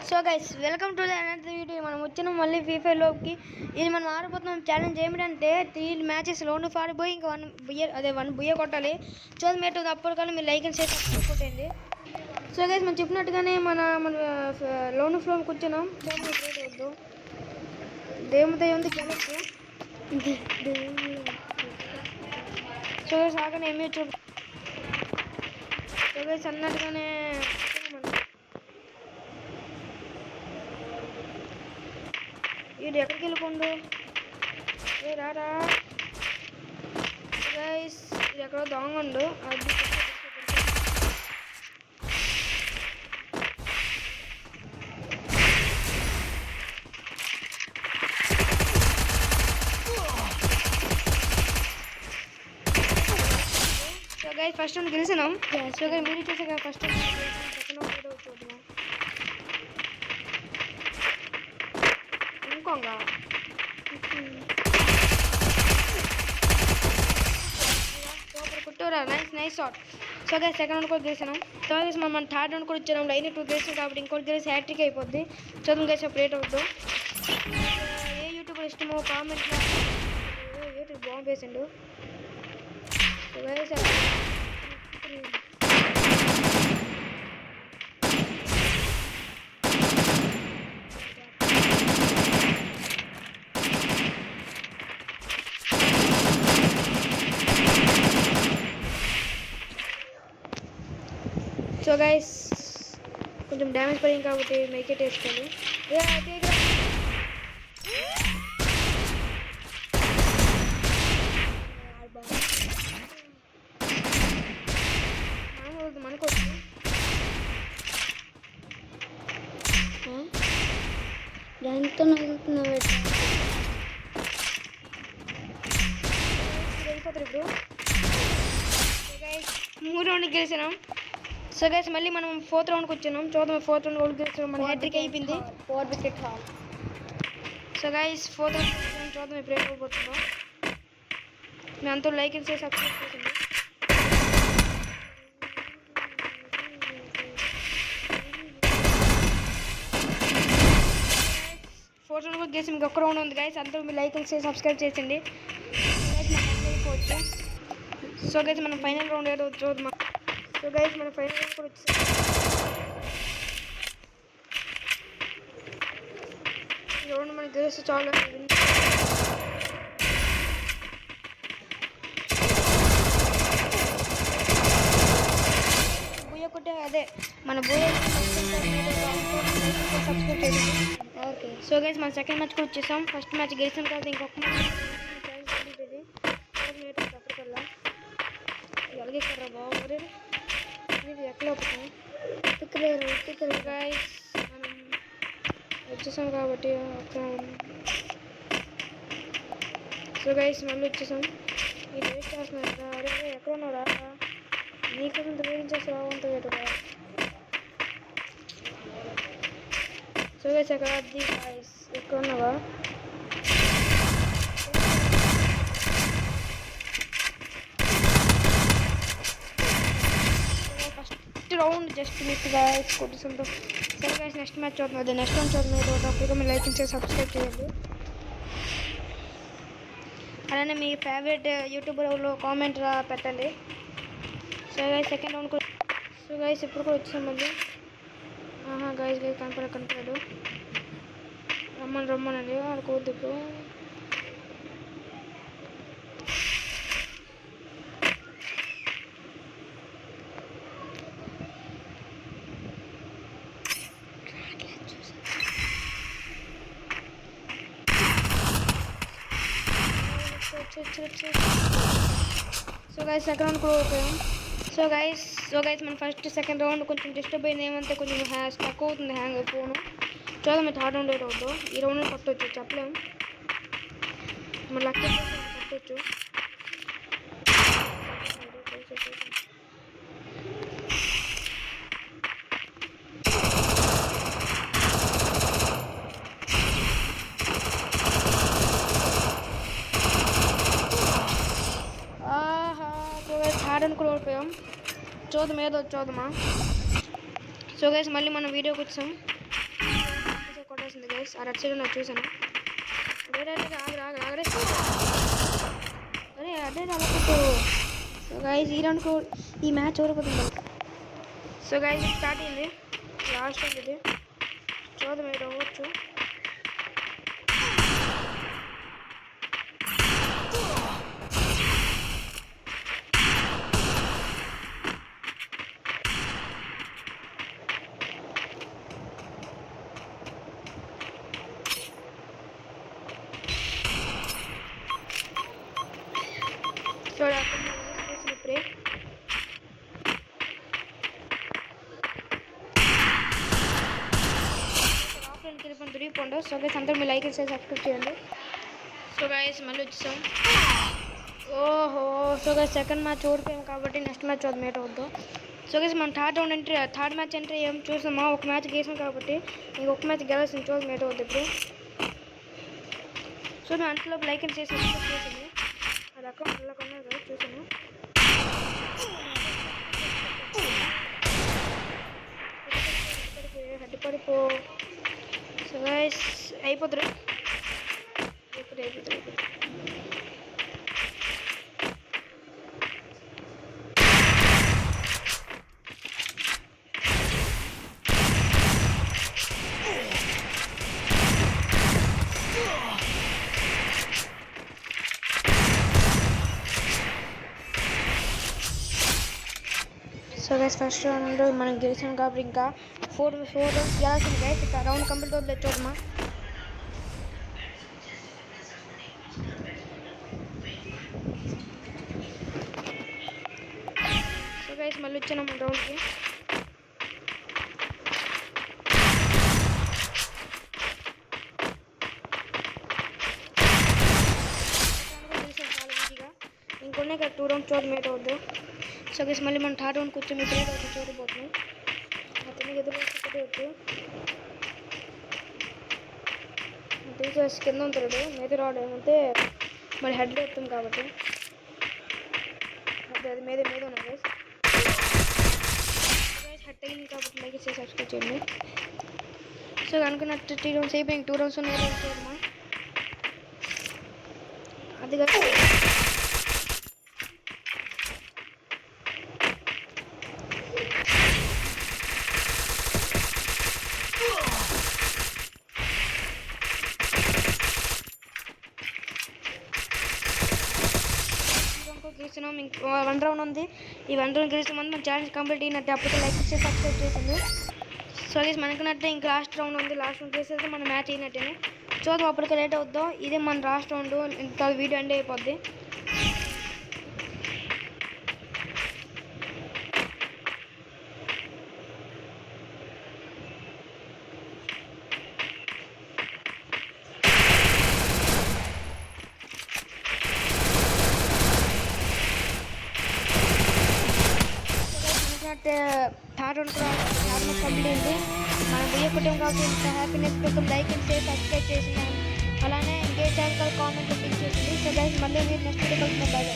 So guys welcome to the another video. మనం వచ్చిన మళ్ళీ ఫ్రీ ఫైర్లోకి. ఇది మనం ఆడిపోతున్నాం. ఛాలెంజ్ ఏమిటంటే 3 మ్యాచెస్ 2 ఆడిపోయి ఇంకా 1 బుయ్య కొట్టాలి. చూసి మీరు అప్పటికల్లా మీరు లైక్ అండ్ షేర్ సబ్స్క్రైబ్ కొట్టండి. సో గైస్ మనం చెప్పినట్టుగానే మన లోన్ ఫ్లోకి కూర్చున్నాం. వద్దు దేవుడి ఉంది గెలవచ్చు. సో గైస్ ఆగనే ఏమీ చూ సో గైస్ అన్నట్టుగానే ఇది ఎక్కడికి వెళ్ళిపోండు ఏ రారా గైస్. ఇది ఎక్కడో దొంగండు అది సో గైస్ ఫస్ట్ రౌండ్ గెలిచినాం. సో గైస్ మీరు చేసే ఫస్ట్ రౌండ్ సెకండ్ రౌండ్ చూద్దాం. ఇంకొంగా సూపర్ కుట్టూరా, nice shot. So guys second round కూడా గెలిచినాం. సో గైస్ మనం థర్డ్ రౌండ్ కూడా వచ్చాం. లైన్ 2 గెలిచాం కాబట్టి ఇంకోటి గెలిచి హ్యాట్రిక్ అయిపోద్ది. చదువు గైస్ అప్డేట్ అవుద్దు. ఏ యూట్యూబర్ ఇష్టమో కామెంట్లో యూట్యూబ్ బాంబు వేసిండు. సో గైస్ సో గైస్ కొంచెం డ్యామేజ్ పడింది కాబట్టి మేకేట్ వేసుకోండి. మనకు దాంతో నవ్వుతున్నావు వెళ్ళిపోతారు ఇప్పుడు. మూడు రౌండ్ గెలిచినాం. సో గైస్ మళ్ళీ మనం 4th రౌండ్కి వచ్చాం. చూద్దాం 4th రౌండ్ కూడా గెలిచాం. మన హ్యాట్రిక్ అయిపోయింది. 4 wicket haul. So guys 4th round చూద్దాం ఇప్పుడు అయిపోతుందో. మీ అంతా లైక్ అండ్ షేర్ సబ్స్క్రైబ్ చేసింది. 4th రౌండ్ కూడా గెలిచి మీకు ఒక్క రౌండ్ ఉంది గైస్. అందరూ మీరు లైక్ అండ్ షేర్ సబ్స్క్రైబ్ చేసింది. సో గైస్ మనం ఫైనల్ రౌండ్ ఏదో చూద్దాం. సో గైస్ మన ఫైనల్ రౌండ్ కూడా వచ్చేసాం. ఈ రౌండ్ మనకి గెలిస్తే చాలా బుయ్య కొట్టే అదే మన బుయ్య సబ్స్క్రైబ్ చేయండి. ఓకే సో గైస్ మన సెకండ్ మ్యాచ్ కూడా వచ్చేసాం. ఫస్ట్ మ్యాచ్ గెలిచాం కాబట్టి ఇంకొక మ్యాచ్ అప్పటికల్లా అలాగే కర్రా బాబు ఇది ఎక్కడ గైస్ మనం వచ్చేసాం కాబట్టి సో గైస్ మళ్ళీ వచ్చేసాం. ఇది వెయిట్ చేస్తున్నారు. అరే ఎక్కడ ఉన్నారా నీకు వెయిట్ చేసి రావంత వేటురా. సో గైస్ ఎక్కడ అది గైస్ ఎక్కడ ఉన్నావా? రౌండ్ జస్ట్ మిస్ గైస్ కొట్టేసాం. సరే గైస్ నెక్స్ట్ మ్యాచ్ చూద్దాం. అదే నెక్స్ట్ రౌండ్ చూద్దాం. అప్పటిగా మీరు లైక్ చేసి సబ్స్క్రైబ్ చేయండి. అలానే మీ ఫేవరెట్ యూట్యూబర్లో కామెంట్ పెట్టండి. సో గైస్ సెకండ్ రౌండ్ కూడా సో గైస్ ఇప్పుడు కూడా వచ్చాం మళ్ళీ. గైస్ కనపడాడు రమ్మనండి ఆడుకోవద్దు ఇప్పుడు. సో గైస్ సెకండ్ రౌండ్ కూడా ఓడిపోయాం. సో గైస్ మన ఫస్ట్ సెకండ్ రౌండ్ కొంచెం డిస్టర్బ్ అయింది. ఏమంటే కొంచెం స్టక్ అవుతుంది హ్యాంగ్ ఫోను. చూద్దాం మీరు థర్డ్ రౌండ్ ఏదో అవుతుందో. ఈ రౌండ్ కొట్టవచ్చు చెప్పలేము. మన లక్ కొట్టవచ్చు. థర్డ్ కూడా ఓడిపోయాం. చూద్దాం ఏదో చూద్దామా. సో గైస్ మళ్ళీ మనం వీడియోకి వచ్చాం. వచ్చేసింది గైస్. ఆ రెడ్ సైడ్ నాకు చూసాను. అరే అదే అనుకుంటూ. సో గైస్ ఈ మ్యాచ్ ఓడిపోతుంది. సో గైస్ స్టార్ట్ అయింది. లాస్ట్ రౌండ్ ఇది. చూద్దాం ఏదో అవ్వచ్చు. సో ఇప్పుడే ఆఫ్లైన్ వెళ్ళిపోయిన తిరిగిపోండి. సో గైస్ అందరూ మీ లైక్ చేసి సబ్స్క్రైబ్ చేయండి. సో గైస్ మళ్ళీ వచ్చేసాం. ఓహో సో గైస్ సెకండ్ మ్యాచ్ ఓడిపోయాం కాబట్టి నెక్స్ట్ మ్యాచ్ మేట్ అవుద్దాం. సో గైస్ మనం థర్డ్ మ్యాచ్ ఎంట్రీ ఏం చూసామా, ఒక మ్యాచ్ గేసాం కాబట్టి ఇంకొక మ్యాచ్ గెలాల్సిన చూసి మేట్ అవుద్ది ఇప్పుడు. సో నేను అంతలో లైక్ అండ్ చేసి సబ్స్క్రైబ్ చేసింది. అది అకౌంట్ అలా కొన్నారు కదా చూసాను. హెడ్ పడిపో. సో గైస్ అయిపోతారు. సో గైస్ ఫస్ట్ రౌండ్ మనం గెలిచాం కాబట్టి ఇంకా 4 రౌండ్స్ గెలాల్సింది గైస్. ఇక రౌండ్ కంప్లీట్ అవుతుంది చూడమా. సో గైస్ మళ్ళీ వచ్చాను మన రౌండ్కి. చాలా ఈజీగా ఇంకొన్ని 2 రౌండ్స్ చూడ మేట్ అవుద్దు. సో గైస్ మళ్ళీ మనం థర్డ్ రౌండ్ కూర్చొని ఇప్పుడే చూడబోతున్నాం. అతనికి ఎదురు వద్దు తీసేసి కింద ఉంటాడు. మీద రావడం ఏమంటే మరి హెడ్ ఎత్తాం కాబట్టి అది మీద ఉన్నది గైస్. హెడ్ తగ్గింది కాబట్టి లైక్ చేసి సబ్స్క్రైబ్ చేయండి. సో అనుకున్నట్టు 3 రౌండ్స్ అయిపోయి 2 రౌండ్స్ ఉన్నాయి చూడమా. అది కాదు గెలిచినాం. ఇంకో 1 రౌండ్ ఉంది. ఈ 1 రౌండ్ గెలిచిన ముందు మన ఛాలెంజ్ కంప్లీట్ అయినట్టే. అప్పటికే లైక్ చేసి సబ్స్క్రైబ్ చేసింది. సో గైస్ మనకున్నట్టే ఇంకా లాస్ట్ రౌండ్ ఉంది. లాస్ట్ రౌండ్ చేసేస్తే మన మ్యాచ్ అయినట్టేనే. చూద్దాం అప్పటికే లేట్ అవుద్దాం. ఇదే మన లాస్ట్ రౌండ్. ఇంకా వీడియో ఎండ్ అయిపోద్ది. థర్డ్ రౌండ్ కూడా నార్మల్ కంప్లీట్ అయింది. మనం వీడియో కుటుంబం కాబట్టి ఇంత హ్యాపీనెస్ కోసం లైక్ అండ్ షేర్ సబ్స్క్రైబ్ చేసినాం. అలానే ఇంకే ఛానల్ కామెంట్ పిక్ చేసింది. సో గైస్ మళ్ళీ మీరు నెక్స్ట్ వీడియో కలుసుకుందాం. బాయ్.